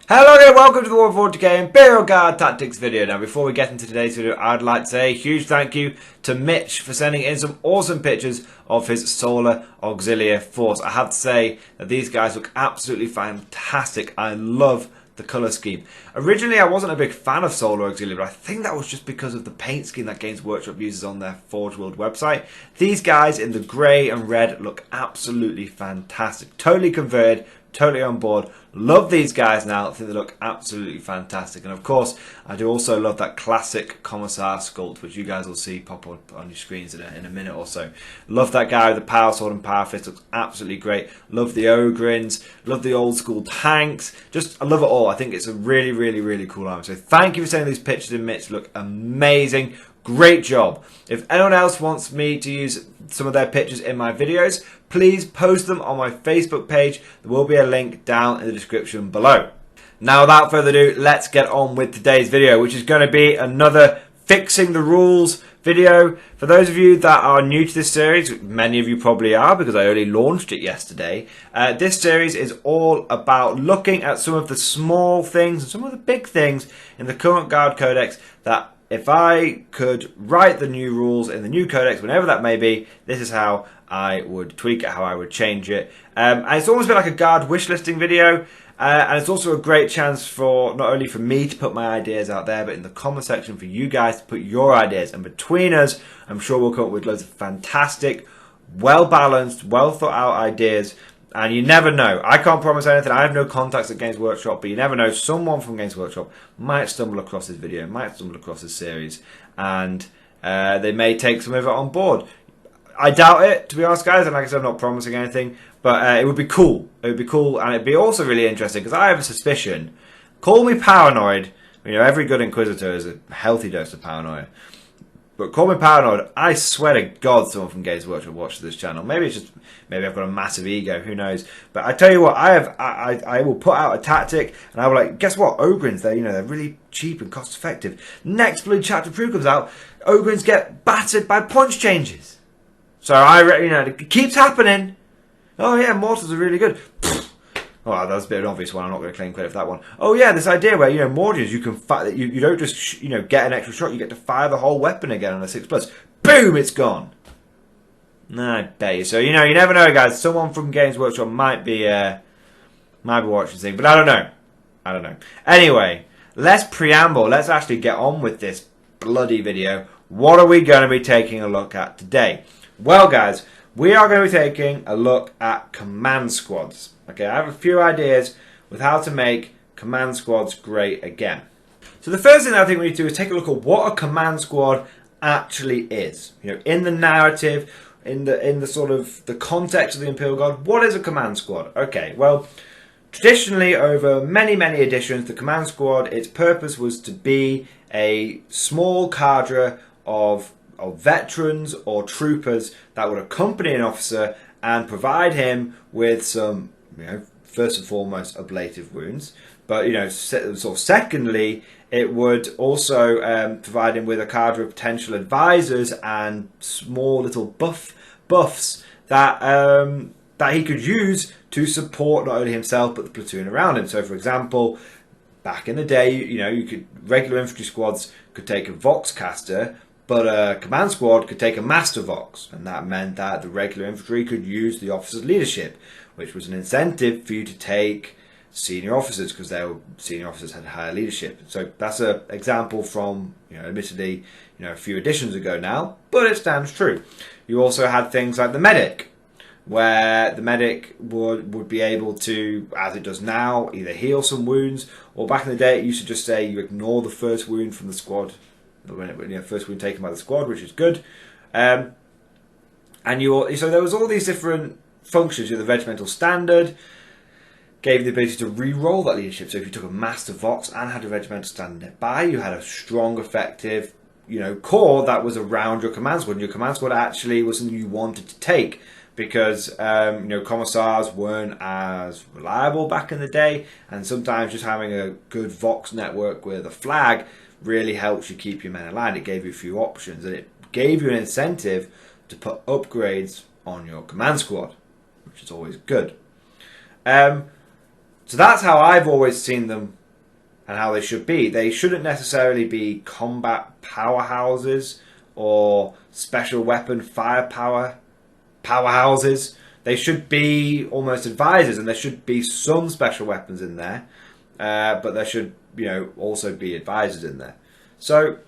Hello again, welcome to the War 40k Imperial Guard Tactics video. Now before we get into today's video, I'd like to say a huge thank you to Mitch for sending in some awesome pictures of his Solar Auxiliary Force. I have to say that these guys look absolutely fantastic. I love the colour scheme. Originally I wasn't a big fan of Solar Auxiliary, but I think that was just because of the paint scheme that Games Workshop uses on their Forge World website. These guys in the grey and red look absolutely fantastic. Totally converted. Totally on board. Love these guys now. I think they look absolutely fantastic. And of course, I do also love that classic Commissar sculpt, which you guys will see pop up on your screens in a minute or so. Love that guy with the power sword and power fist. Looks absolutely great. Love the Ogrins. Love the old school tanks. Just, I love it all. I think it's a really cool army. So thank you for sending these pictures in, Mitch. Look amazing. Great job. If anyone else wants me to use some of their pictures in my videos, please post them on my Facebook page. There will be a link down in the description below. Now without further ado, let's get on with today's video, which is going to be another fixing the rules video. For those of you that are new to this series, many of you probably are because I only launched it yesterday, this series is all about looking at some of the small things and some of the big things in the current Guard Codex that if I could write the new rules in the new codex, whenever that may be, this is how I would tweak it, how I would change it. And it's almost been like a guard wish listing video. And it's also a great chance for not only for me to put my ideas out there, but in the comment section for you guys to put your ideas. And between us, I'm sure we'll come up with loads of fantastic, well-balanced, well-thought-out ideas. And you never know. I can't promise anything. I have no contacts at Games Workshop, but you never know. Someone from Games Workshop might stumble across this video, might stumble across this series, and they may take some of it on board. I doubt it, to be honest, guys. And like I said, I'm not promising anything, but it would be cool. It would be cool, and it'd be also really interesting because I have a suspicion. Call me paranoid. You know, every good Inquisitor is a healthy dose of paranoia. But call me paranoid. I swear to God, someone from Games Workshop watches this channel. Maybe it's just, maybe I've got a massive ego. Who knows? But I tell you what, I will put out a tactic, and I will like, guess what? Ogrins, they're really cheap and cost effective. Next Blue Chapter 2 comes out, Ogrins get battered by punch changes. So it keeps happening. Oh yeah, mortars are really good. Oh, that was a bit of an obvious one. I'm not going to claim credit for that one. Oh yeah, this idea where, Mordians, you can you don't just get an extra shot. You get to fire the whole weapon again on a 6+. Boom, it's gone. Nah, I bet you. So you never know, guys. Someone from Games Workshop might be watching this thing, but I don't know. Anyway, let's preamble. Let's actually get on with this bloody video. What are we going to be taking a look at today? Well, guys, we are going to be taking a look at command squads. Okay, I have a few ideas with how to make command squads great again. So the first thing that I think we need to do is take a look at what a command squad actually is. In the narrative, in the sort of the context of the Imperial Guard, what is a command squad? Okay, well, traditionally over many editions, the command squad, its purpose was to be a small cadre of veterans or troopers that would accompany an officer and provide him with some, first and foremost, ablative wounds. But, sort of secondly, it would also provide him with a cadre of potential advisors and small little buffs that he could use to support not only himself but the platoon around him. So, for example, back in the day, regular infantry squads could take a Voxcaster, but a command squad could take a Master Vox, and that meant that the regular infantry could use the officer's leadership, which was an incentive for you to take senior officers because senior officers had higher leadership. So that's an example from, admittedly, a few editions ago now, but it stands true. You also had things like the medic, where the medic would be able to, as it does now, either heal some wounds, or back in the day it used to just say you ignore the first wound from the squad. First wound taken by the squad, which is good. So there was all these different functions. The regimental standard gave you the ability to re-roll that leadership. So if you took a Master Vox and had a regimental standard nearby, you had a strong, effective, core that was around your command squad. And your command squad actually was something you wanted to take because commissars weren't as reliable back in the day, and sometimes just having a good Vox network with a flag really helps you keep your men aligned. It gave you a few options, and it gave you an incentive to put upgrades on your command squad, which is always good. So So that's how I've always seen them and how they should be. They shouldn't necessarily be combat powerhouses or special weapon firepower powerhouses. They should be almost advisors, and there should be some special weapons in there, but there should, also be advisors in there. So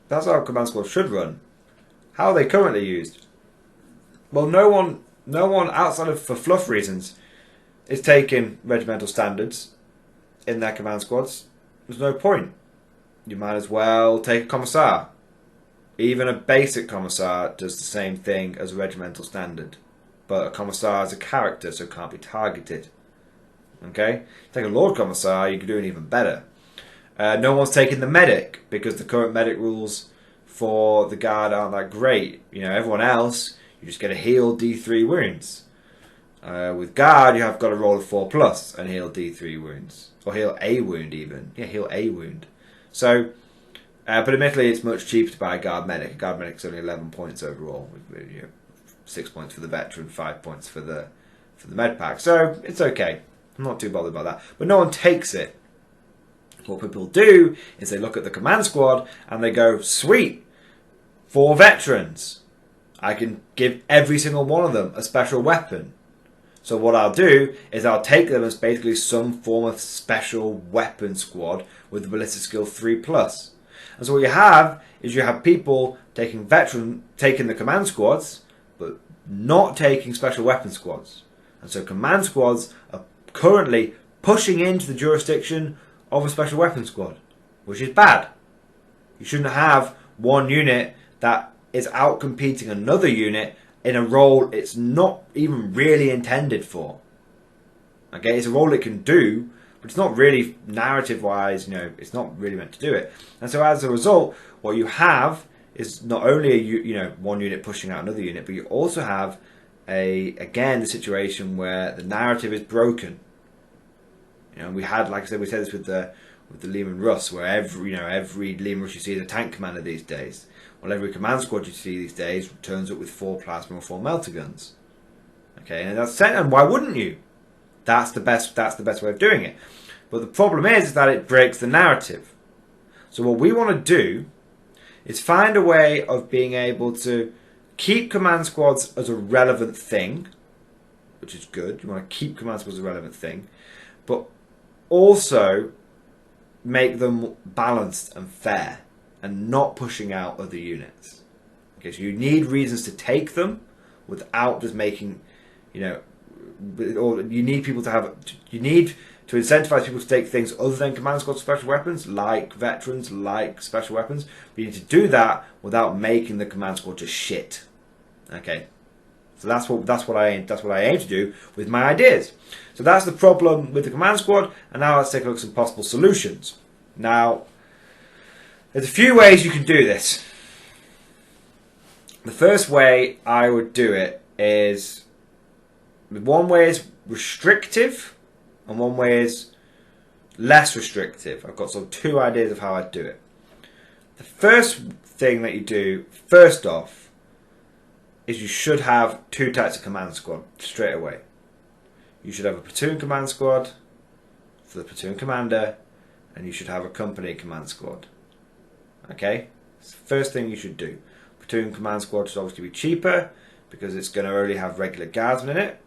that's how command squad should run. How are they currently used? Well, no one outside of for fluff reasons is taking regimental standards in their command squads. There's no point. You might as well take a commissar. Even a basic commissar does the same thing as a regimental standard, but a commissar is a character, so it can't be targeted. Okay? Take a Lord Commissar, you can do it even better. No one's taking the medic, because the current medic rules for the guard aren't that great. Everyone else, you just get a heal D3 wounds. With guard, you have got to roll a 4+ and heal D3 wounds. Or heal a wound even. Yeah, heal a wound. So, but admittedly, it's much cheaper to buy a guard medic. A guard medic's only 11 points overall. 6 points for the veteran, 5 points for the med pack. So, it's okay. I'm not too bothered about that. But no one takes it. What people do is they look at the command squad and they go, sweet, 4 veterans. I can give every single one of them a special weapon. So what I'll do is I'll take them as basically some form of special weapon squad with the ballistic skill 3+. And so what you have is you have people taking the command squads, but not taking special weapon squads. And so command squads are currently pushing into the jurisdiction of a special weapon squad, which is bad. You shouldn't have one unit that is out competing another unit in a role it's not even really intended for. Okay, it's a role it can do, but it's not really narrative-wise, it's not really meant to do it. And so as a result, what you have is not only one unit pushing out another unit, but you also have the situation where the narrative is broken. We had, like I said, we said this with the Lehman Russ, where every Lehman Russ you see is a tank commander these days. Well, every command squad you see these days turns up with 4 plasma or 4 melter guns. Okay, and why wouldn't you? That's the best way of doing it. But the problem is that it breaks the narrative. So what we want to do is find a way of being able to keep command squads as a relevant thing, which is good. You want to keep command squads as a relevant thing, but also make them balanced and fair and not pushing out other units. Okay, so you need reasons to take them without just making, or you need people to have, you need to incentivize people to take things other than command squad special weapons, like veterans, like special weapons. But you need to do that without making the command squad just shit. Okay, so that's what I aim to do with my ideas. So that's the problem with the command squad. And now let's take a look at some possible solutions. Now, there's a few ways you can do this. The first way I would do it is, one way is restrictive and one way is less restrictive. I've got sort of 2 ideas of how I'd do it. The first thing that you do, first off, is you should have 2 types of command squad straight away. You should have a platoon command squad for the platoon commander, and you should have a company command squad. Okay? It's the first thing you should do. Platoon command squad should obviously be cheaper because it's going to only have regular guardsmen in it,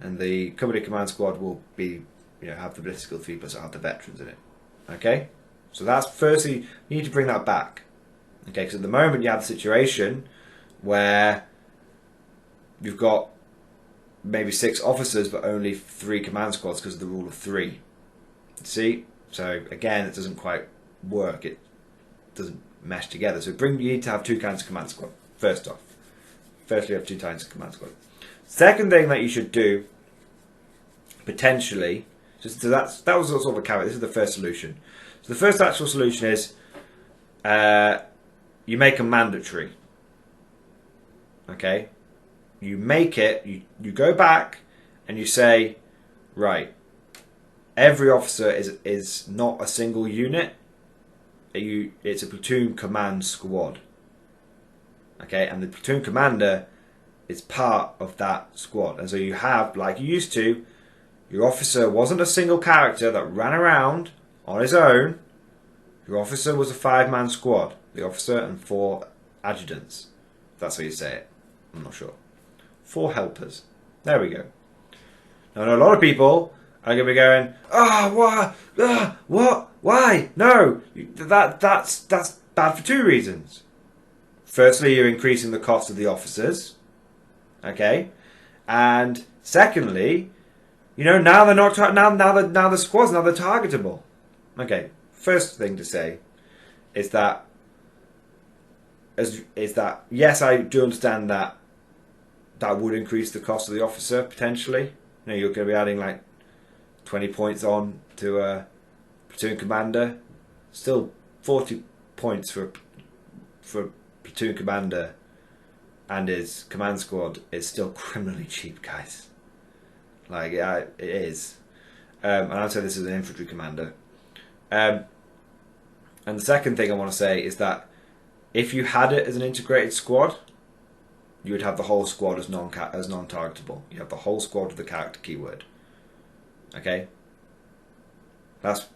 and the company command squad will be, have the ballistic skill 3+ have the veterans in it. Okay? So that's firstly, you need to bring that back. Okay? Because at the moment you have the situation where you've got maybe 6 officers but only 3 command squads because of the rule of 3. See? So again, it doesn't quite work. It doesn't mesh together. So you need to have 2 kinds of command squad. First off, firstly, you have 2 kinds of command squad. Second thing that you should do, potentially, so that was sort of a carrot. This is the first solution. So the first actual solution is you make them mandatory. Okay, you make it. You go back and you say, right, every officer is not a single unit. It's a platoon command squad. Okay, and the platoon commander is part of that squad, and so you have, like you used to, Your officer wasn't a single character that ran around on his own. Your officer was a 5-man squad. The officer and 4 adjutants. That's how you say it. I'm not sure. 4 helpers. There we go. Now, I know a lot of people are going to be going, what? Why? No, that's bad for 2 reasons. Firstly, you're increasing the cost of the officers. Okay, and secondly, now they're not now the squads, now they're targetable. Okay, first thing to say is that yes, I do understand that would increase the cost of the officer potentially. You're going to be adding like 20 points on to a platoon commander. Still 40 points for platoon commander and his command squad is still criminally cheap, guys. Like, yeah, it is. And I'd say this is an infantry commander. And the second thing I want to say is that if you had it as an integrated squad, you would have the whole squad as non-targetable. You have the whole squad with the character keyword. Okay, that's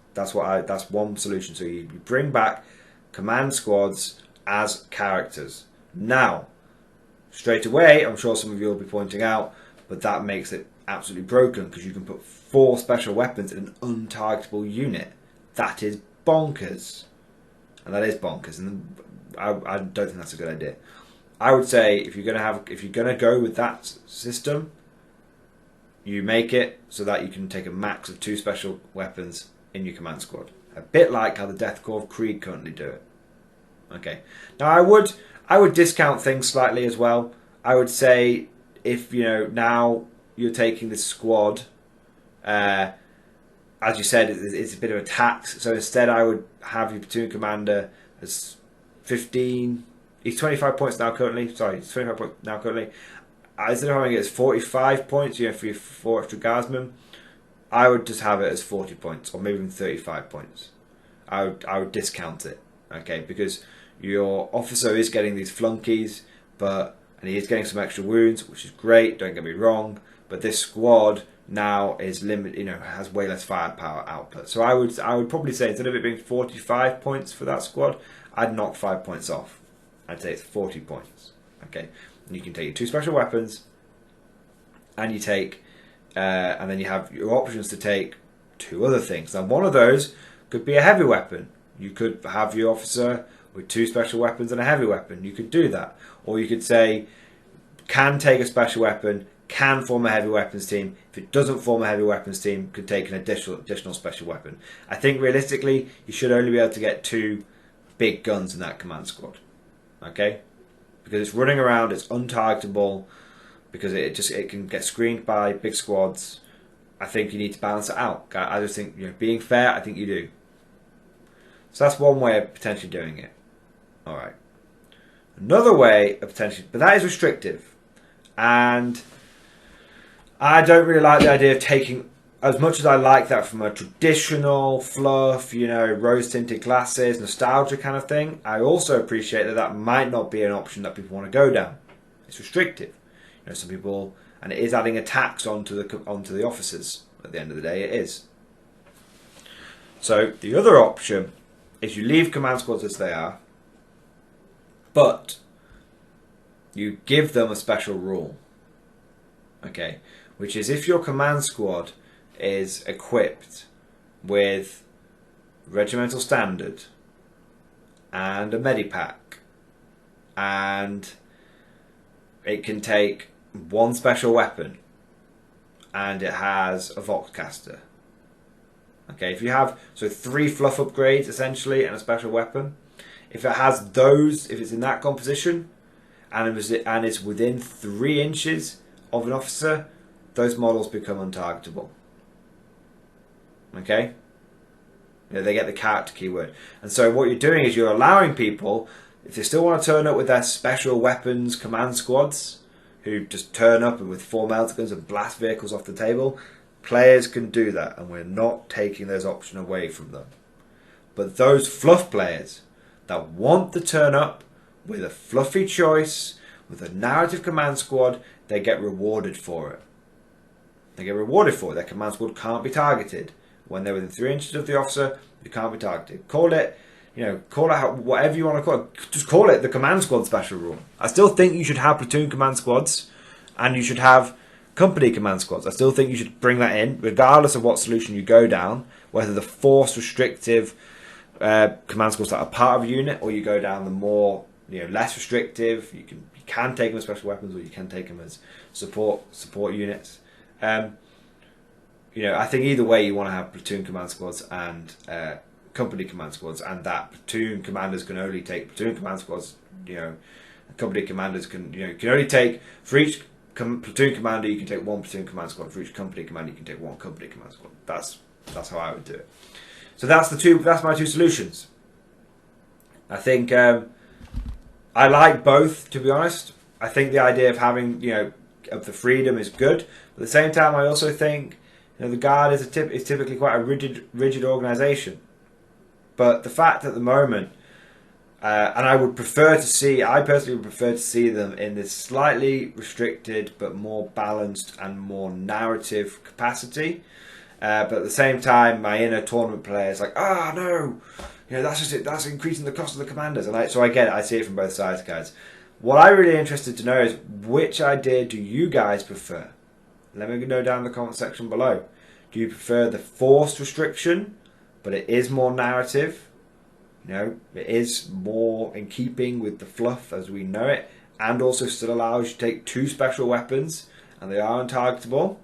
one solution. So you bring back command squads as characters. Now, straight away, I'm sure some of you will be pointing out, but that makes it absolutely broken because you can put 4 special weapons in an untargetable unit. That is bonkers, and that is bonkers. And I don't think that's a good idea. I would say if you're gonna go with that system, you make it so that you can take a max of 2 special weapons in your command squad. A bit like how the Death Corps of Krieg currently do it. Okay. Now I would discount things slightly as well. I would say if now you're taking this squad, as you said, it's a bit of a tax. So instead, I would have your platoon commander as 15. He's 25 points now currently. Sorry, he's 25 points now currently. Instead of having it as 45 points, for your 4 extra guardsmen, I would just have it as 40 points, or maybe even 35 points. I would discount it, okay, because your officer is getting these flunkies, and he is getting some extra wounds, which is great. Don't get me wrong, but this squad now is limited. Has way less firepower output. So I would probably say instead of it being 45 points for that squad, I'd knock 5 points off. I'd say it's 40 points. Okay, and you can take your 2 special weapons, and you take, and then you have your options to take 2 other things. Now, one of those could be a heavy weapon. You could have your officer with 2 special weapons and a heavy weapon. You could do that, or you could say, can take a special weapon, can form a heavy weapons team. If it doesn't form a heavy weapons team, could take an additional special weapon. I think realistically, you should only be able to get 2 big guns in that command squad. Okay, because it's running around, it's untargetable, because it can get screened by big squads. I think you need to balance it out. I just think, being fair, I think you do. So that's one way of potentially doing it. All right. Another way of potentially, but that is restrictive, and I don't really like the idea of taking, as much as I like that from a traditional fluff, rose-tinted glasses, nostalgia kind of thing, I also appreciate that might not be an option that people want to go down. It's restrictive. Some people, and it is adding a tax onto the officers. At the end of the day, it is. So the other option is you leave command squads as they are, but you give them a special rule. Okay, which is if your command squad is equipped with regimental standard and a medipack, and it can take 1 special weapon, and it has a Voxcaster. Okay, if you have 3 fluff upgrades essentially and a special weapon, if it has those, if it's in that composition, and it's within 3 inches of an officer, those models become untargetable. Okay, they get the character keyword, and so what you're doing is you're allowing people, if they still want to turn up with their special weapons command squads, who just turn up with 4 melter guns and blast vehicles off the table, players can do that, and we're not taking those options away from them. But those fluff players that want to turn up with a fluffy choice, with a narrative command squad, they get rewarded for it. they get rewarded for it. Their command squad can't be targeted. When they're within 3 inches of the officer, they can't be targeted. Call it, call it whatever you want to call it. Just call it the command squad special rule. I still think you should have platoon command squads, and you should have company command squads. I still think you should bring that in, regardless of what solution you go down, whether the force restrictive command squads that are part of a unit, or you go down the more less restrictive. You can take them as special weapons, or you can take them as support units. I think either way you want to have platoon command squads and company command squads, and that platoon commanders can only take platoon command squads. Company commanders can only take, for each platoon commander you can take one platoon command squad. For each company commander you can take one company command squad. That's how I would do it. So that's my two solutions. I think I like both, to be honest. I think the idea of having of the freedom is good. But at the same time, I also think the Guard is typically quite a rigid organisation. But the fact at the moment, and I personally would prefer to see them in this slightly restricted but more balanced and more narrative capacity. But at the same time, my inner tournament player is like, no, that's just it. That's increasing the cost of the commanders. And so I get it. I see it from both sides, guys. What I'm really interested to know is, which idea do you guys prefer? Let me know down in the comment section below. Do you prefer the forced restriction, but it is more narrative? It is more in keeping with the fluff as we know it, and also still allows you to take 2 special weapons, and they are untargetable?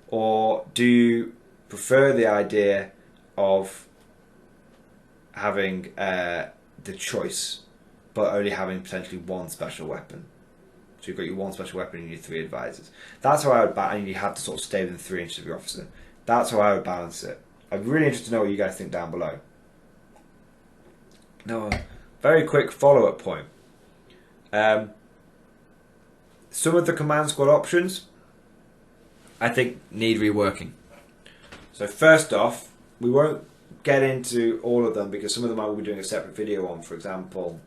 Or do you prefer the idea of having the choice, but only having potentially 1 special weapon? So you've got your 1 special weapon and your 3 advisors. That's how I would balance, and you have to sort of stay within 3 inches of your officer. That's how I would balance it. I'm really interested to know what you guys think down below. Now, a very quick follow-up point. Some of the command squad options, I think, need reworking. So first off, we won't get into all of them because some of them I will be doing a separate video on. For example,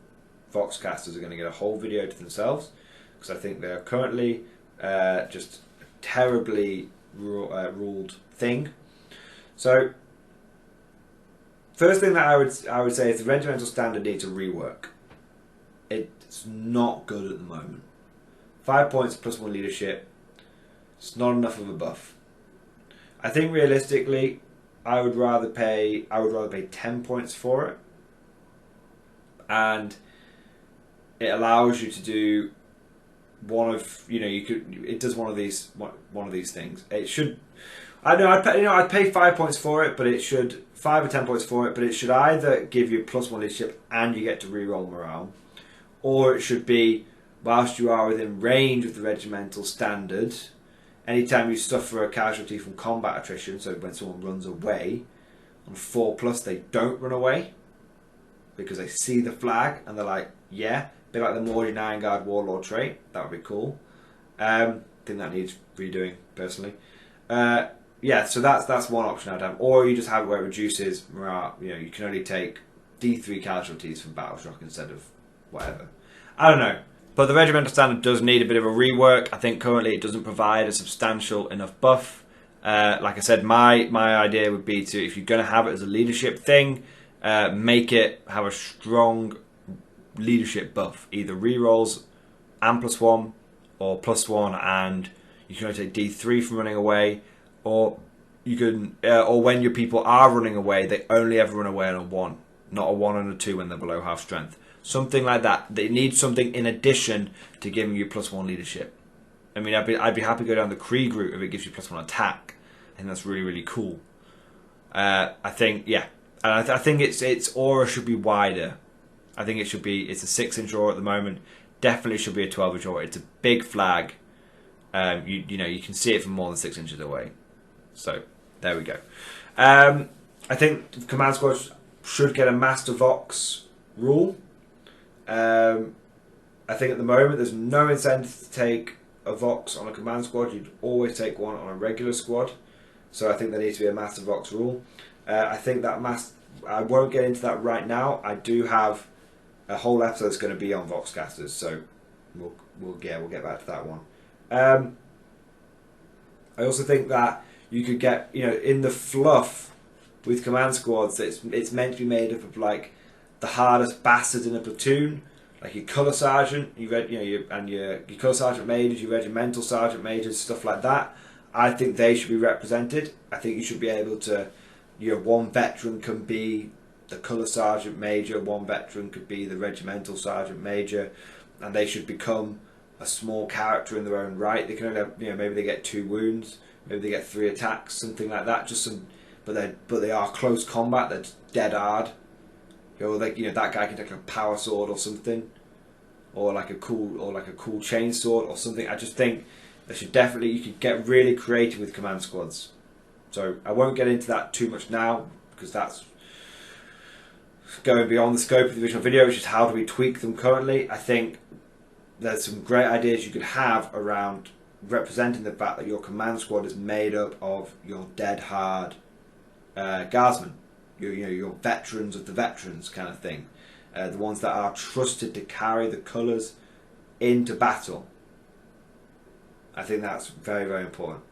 Voxcasters are going to get a whole video to themselves, because I think they're currently just a terribly ruled thing. So first thing that I would say is the regimental standard needs a rework. It's not good at the moment. 5 points plus 1 leadership. It's not enough of a buff. I think realistically, I would rather pay 10 points for it, and it allows you to do one of it does one of these things. It should. I know I'd pay 5 points for it, but it should 5 or 10 points for it, but it should either give you +1 leadership and you get to reroll morale, or it should be, whilst you are within range of the regimental standard, anytime you suffer a casualty from combat attrition, so when someone runs away, on 4+ they don't run away, because they see the flag and they're like, yeah, a bit like the Mordian Iron Guard Warlord trait. That would be cool. I think that needs redoing, personally. Yeah, so that's one option I'd have. Or you just have it where it reduces morale. You can only take D3 casualties from battle shock instead of whatever. I don't know. But the regimental standard does need a bit of a rework. I think currently it doesn't provide a substantial enough buff. Like I said, my idea would be to, if you're going to have it as a leadership thing, make it have a strong leadership buff. Either rerolls and +1, or +1 and you can only take D3 from running away, or you can, or when your people are running away, they only ever run away on a 1, not a 1 and a 2 when they're below half strength. Something like that. They need something in addition to giving you +1 leadership. I mean, I'd be happy to go down the Krieg route if it gives you +1 attack. I think that's really, really cool. I think, yeah, and I think its aura should be wider. I think it should be. It's a 6-inch aura at the moment. Definitely should be a 12-inch aura. It's a big flag. You can see it from more than 6 inches away. So there we go. I think command squads should get a Master Vox rule. I think at the moment there's no incentive to take a Vox on a command squad. You'd always take one on a regular squad. So I think there needs to be a Master Vox rule. I think that I won't get into that right now. I do have a whole episode that's going to be on Voxcasters, so we'll get back to that one. I also think that you could get, you know, in the fluff with command squads, it's meant to be made up of like the hardest bastards in a platoon, like your colour sergeant, your colour sergeant majors, your regimental sergeant majors, stuff like that. I think they should be represented. I think you should be able to, you know, one veteran can be the colour sergeant major, one veteran could be the regimental sergeant major, and they should become a small character in their own right. They can only have, you know, maybe they get 2 wounds, maybe they get 3 attacks, something like that. Just some, but they are close combat. They're dead hard. Or like, you know, that guy can take a power sword or something, or like a cool chainsword or something. I just think they should definitely, you could get really creative with command squads. So I won't get into that too much now because that's going beyond the scope of the original video, which is how do we tweak them currently. I think there's some great ideas you could have around representing the fact that your command squad is made up of your dead hard guardsmen, your veterans of the veterans kind of thing, the ones that are trusted to carry the colours into battle. I think that's very, very important.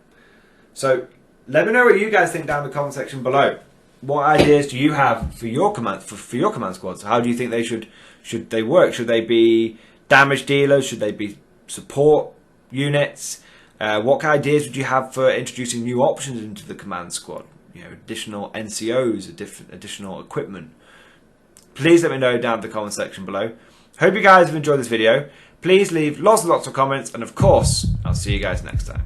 So let me know what you guys think down in the comment section below. What ideas do you have for your command squads? How do you think they should they work? Should they be damage dealers? Should they be support units? What kind of ideas would you have for introducing new options into the command squad? You know, additional NCOs, additional equipment. Please let me know down in the comment section below. Hope you guys have enjoyed this video. Please leave lots and lots of comments, and of course, I'll see you guys next time.